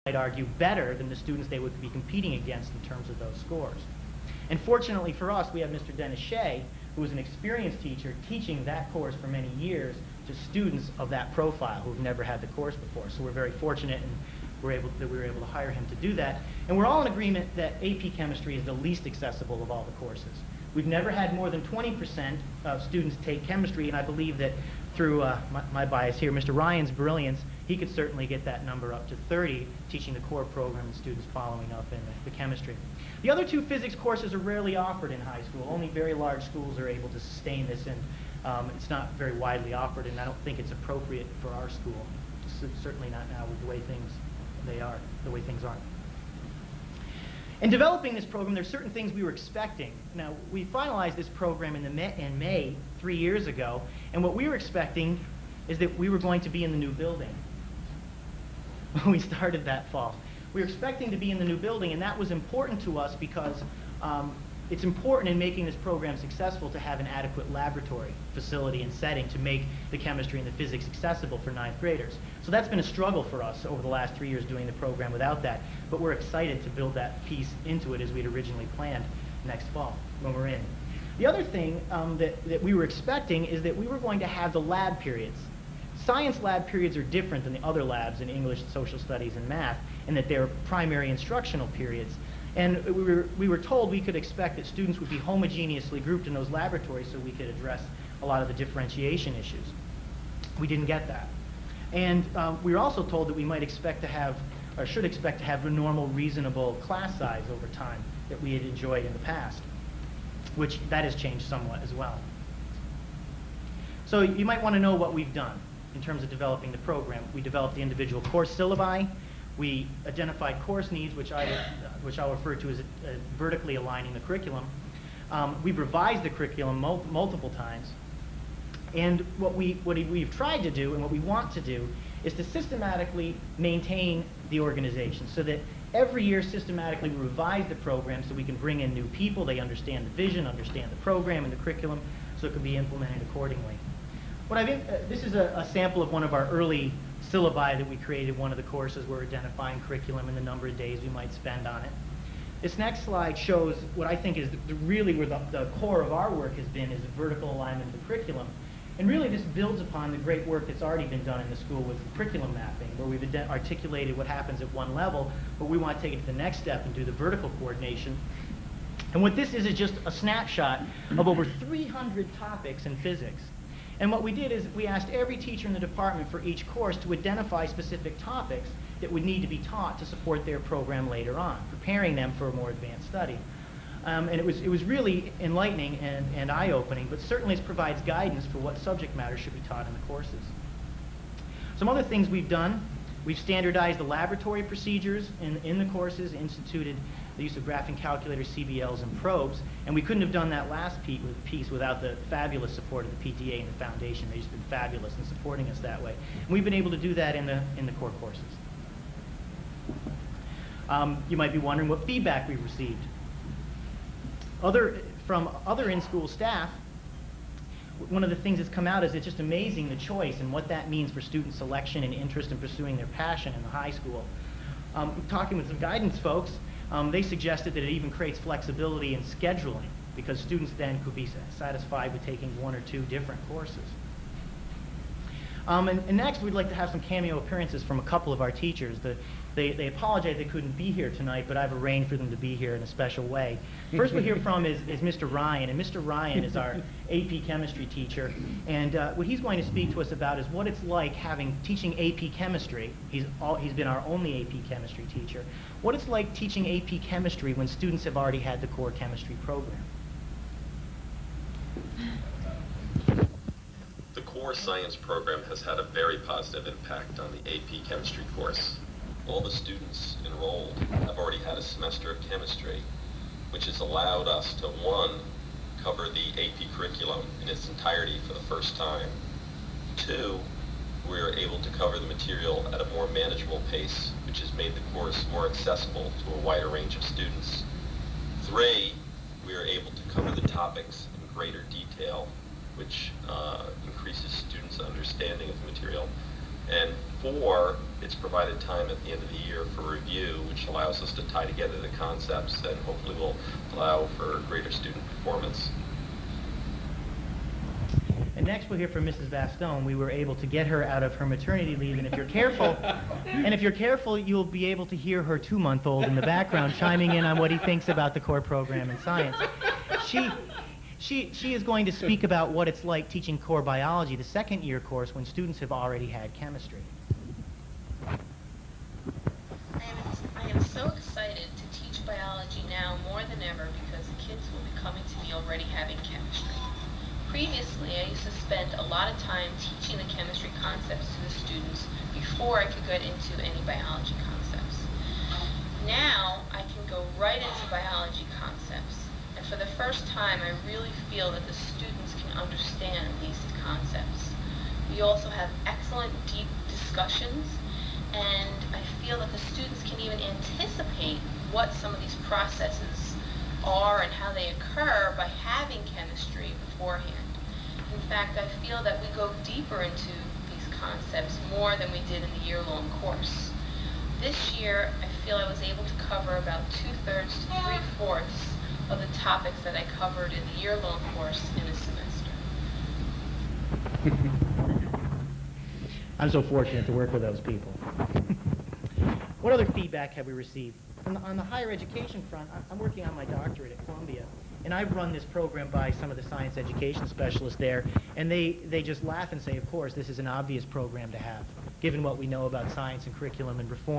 I'd argue, better than the students they would be competing against in terms of those scores. And fortunately for us, we have Mr. Dennis Shea, who is an experienced teacher teaching that course for many years to students of that profile who have never had the course before. So we're very fortunate and we were able to hire him to do that. And we're all in agreement that AP Chemistry is the least accessible of all the courses. We've never had more than 20% of students take chemistry, and I believe that through my bias here, Mr. Ryan's brilliance, he could certainly get that number up to 30, teaching the core program and students following up in the chemistry. The other two physics courses are rarely offered in high school. Only very large schools are able to sustain this, and it's not very widely offered, and I don't think it's appropriate for our school. Certainly not now with the way things are. In developing this program, there's certain things we were expecting. Now, we finalized this program in May 3 years ago, and what we were expecting is that we were going to be in the new building when we started that fall. We were expecting to be in the new building, and that was important to us because it's important in making this program successful to have an adequate laboratory facility and setting to make the chemistry and the physics accessible for 9th graders. So that's been a struggle for us over the last 3 years doing the program without that, but we're excited to build that piece into it as we'd originally planned next fall when we're in. The other thing that we were expecting is that we were going to have the lab periods. Science lab periods are different than the other labs in English, social studies, and math, in that they're primary instructional periods. And we were told we could expect that students would be homogeneously grouped in those laboratories so we could address a lot of the differentiation issues. We didn't get that. And we were also told that we might expect to have, or should expect to have, a normal, reasonable class size over time that we had enjoyed in the past, which that has changed somewhat as well. So you might want to know what we've done in terms of developing the program. We developed the individual course syllabi. We identified course needs, which I'll refer to as vertically aligning the curriculum. We've revised the curriculum multiple times. And what we've tried to do and what we want to do is to systematically maintain the organization so that every year systematically we revise the program so we can bring in new people, they understand the vision, understand the program and the curriculum, so it can be implemented accordingly. This is a sample of one of our early syllabi that we created, one of the courses. We're identifying curriculum and the number of days we might spend on it. This next slide shows what I think is really where the core of our work has been, is the vertical alignment of the curriculum. And really this builds upon the great work that's already been done in the school with curriculum mapping, where we've articulated what happens at one level, but we want to take it to the next step and do the vertical coordination. And what this is just a snapshot of over 300 topics in physics. And what we did is we asked every teacher in the department for each course to identify specific topics that would need to be taught to support their program later on, preparing them for a more advanced study. And it was really enlightening and eye-opening, but certainly it provides guidance for what subject matter should be taught in the courses. Some other things we've done: we've standardized the laboratory procedures in the courses, instituted the use of graphing calculators, CBLs, and probes, and we couldn't have done that last piece without the fabulous support of the PTA and the foundation. They've just been fabulous in supporting us that way. And we've been able to do that in the core courses. You might be wondering what feedback we've received. From other in-school staff, one of the things that's come out is it's just amazing the choice and what that means for student selection and interest in pursuing their passion in the high school. Talking with some guidance folks, they suggested that it even creates flexibility in scheduling, because students then could be satisfied with taking 1 or 2 different courses. And next, we'd like to have some cameo appearances from a couple of our teachers. They apologize they couldn't be here tonight, but I've arranged for them to be here in a special way. First we'll hear from is Mr. Ryan, and Mr. Ryan is our AP Chemistry teacher, and what he's going to speak to us about is what it's like teaching AP Chemistry. He's been our only AP Chemistry teacher. What it's like teaching AP Chemistry when students have already had the core chemistry program. The core science program has had a very positive impact on the AP Chemistry course. All the students enrolled have already had a semester of chemistry, which has allowed us to, 1, cover the AP curriculum in its entirety for the first time. 2, we are able to cover the material at a more manageable pace, which has made the course more accessible to a wider range of students. 3, we are able to cover the topics in greater detail, which increases students' understanding of the material. And 4, it's provided time at the end of the year for review, which allows us to tie together the concepts and hopefully will allow for greater student performance. And next we'll hear from Mrs. Bastone. We were able to get her out of her maternity leave, and if you're careful, you'll be able to hear her 2-month-old in the background chiming in on what he thinks about the core program in science. She is going to speak about what it's like teaching core biology, the second-year course, when students have already had chemistry. I am so excited to teach biology now more than ever because the kids will be coming to me already having chemistry. Previously, I used to spend a lot of time teaching the chemistry concepts to the students before I could get into any biology concepts. Now, I can go right into biology concepts, and for the first time, I really feel that the students can understand these concepts. We also have excellent, deep discussions, and I feel that the students can even anticipate what some of these processes are and how they occur by having chemistry beforehand. In fact, I feel that we go deeper into these concepts more than we did in the year-long course. This year, I feel I was able to cover about 2/3 to 3/4 of the topics that I covered in the year-long course in a semester. I'm so fortunate to work with those people. What other feedback have we received? On the higher education front, I'm working on my doctorate at Columbia, and I've run this program by some of the science education specialists there, and they just laugh and say, of course, this is an obvious program to have, given what we know about science and curriculum and reform.